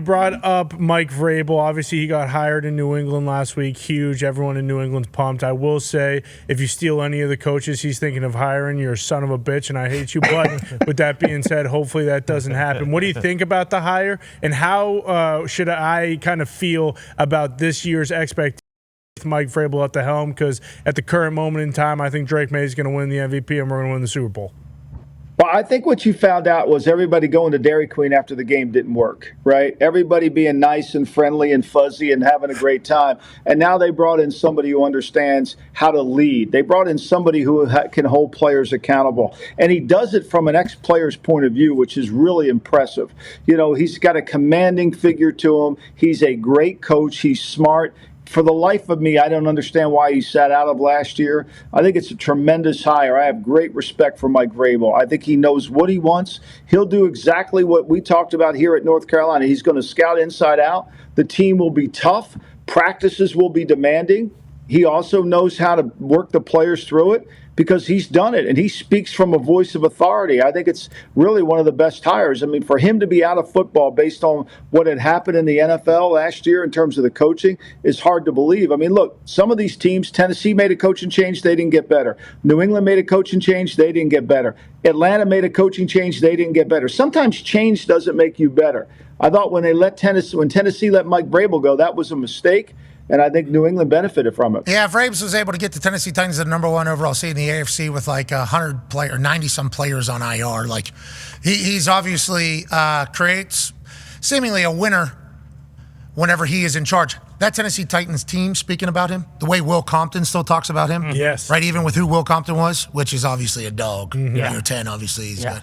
Brought up Mike Vrabel. Obviously, he got hired in New England last week. Huge. Everyone in New England's pumped. I will say, if you steal any of the coaches he's thinking of hiring, you're a son of a bitch, and I hate you. But with that being said, hopefully that doesn't happen. What do you think about the hire, and how should I kind of feel about this year's expectations with Mike Vrabel at the helm? Because at the current moment in time, I think Drake May is going to win the MVP, and we're going to win the Super Bowl. Well, I think what you found out was everybody going to Dairy Queen after the game didn't work, right? Everybody being nice and friendly and fuzzy and having a great time. And now they brought in somebody who understands how to lead. They brought in somebody who can hold players accountable. And he does it from an ex-player's point of view, which is really impressive. You know, he's got a commanding figure to him. He's a great coach. He's smart. For the life of me, I don't understand why he sat out of last year. I think it's a tremendous hire. I have great respect for Mike Vrabel. I think he knows what he wants. He'll do exactly what we talked about here at North Carolina. He's going to scout inside out. The team will be tough. Practices will be demanding. He also knows how to work the players through it because he's done it, and he speaks from a voice of authority. I think it's really one of the best hires. I mean, for him to be out of football based on what had happened in the NFL last year in terms of the coaching is hard to believe. I mean, look, some of these teams, Tennessee made a coaching change, they didn't get better. New England made a coaching change, they didn't get better. Atlanta made a coaching change, they didn't get better. Sometimes change doesn't make you better. I thought when Tennessee let Mike Vrabel go, that was a mistake. And I think New England benefited from it. Yeah, Vrabel was able to get the Tennessee Titans the number one overall seed in the AFC with like 100 player, 90-some players on IR. Like, he's obviously creates seemingly a winner whenever he is in charge. That Tennessee Titans team, speaking about him, the way Will Compton still talks about him. Yes. Right, even with who Will Compton was, which is obviously a dog. Yeah. Year 10, obviously, he's good.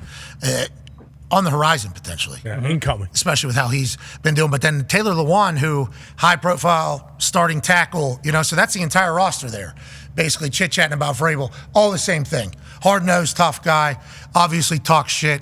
On the horizon, potentially. Yeah, incoming. Especially with how he's been doing. But then Taylor Lewan, who high-profile starting tackle, you know, so that's the entire roster there. Basically chit-chatting about Vrabel. All the same thing. Hard-nosed, tough guy. Obviously talks shit.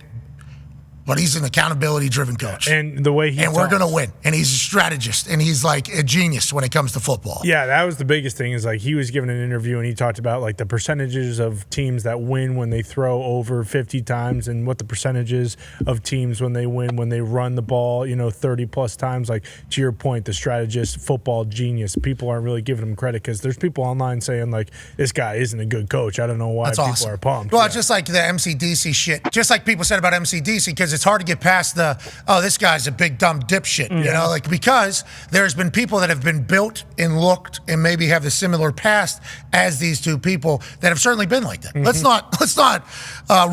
But he's an accountability-driven coach. And the way he we're going to win. And he's a strategist. And he's like a genius when it comes to football. Yeah, that was the biggest thing is like he was given an interview and he talked about like the percentages of teams that win when they throw over 50 times and what the percentages of teams when they win when they run the ball, you know, 30-plus times. Like, to your point, the strategist, football genius. People aren't really giving him credit because there's people online saying like, this guy isn't a good coach. I don't know why people are pumped. Well, just like the MCDC shit. Just like people said about MCDC because it's hard to get past the, oh, this guy's a big dumb dipshit, you know, like because there's been people that have been built and looked and maybe have a similar past as these two people that have certainly been like that. Let's not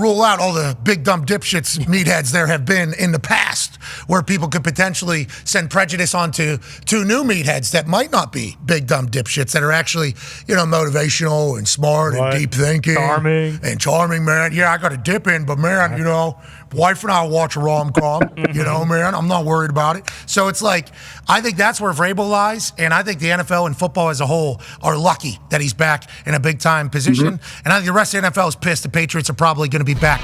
rule out all the big dumb dipshits, meatheads there have been in the past where people could potentially send prejudice onto two new meatheads that might not be big dumb dipshits that are actually, you know, motivational and smart and deep thinking. Charming, man. Yeah, I got a dip in, but man, you know, wife and I watch a rom-com, you know, man. I'm not worried about it. So it's like, I think that's where Vrabel lies, and I think the NFL and football as a whole are lucky that he's back in a big-time position. And I think the rest of the NFL is pissed the Patriots are probably going to be back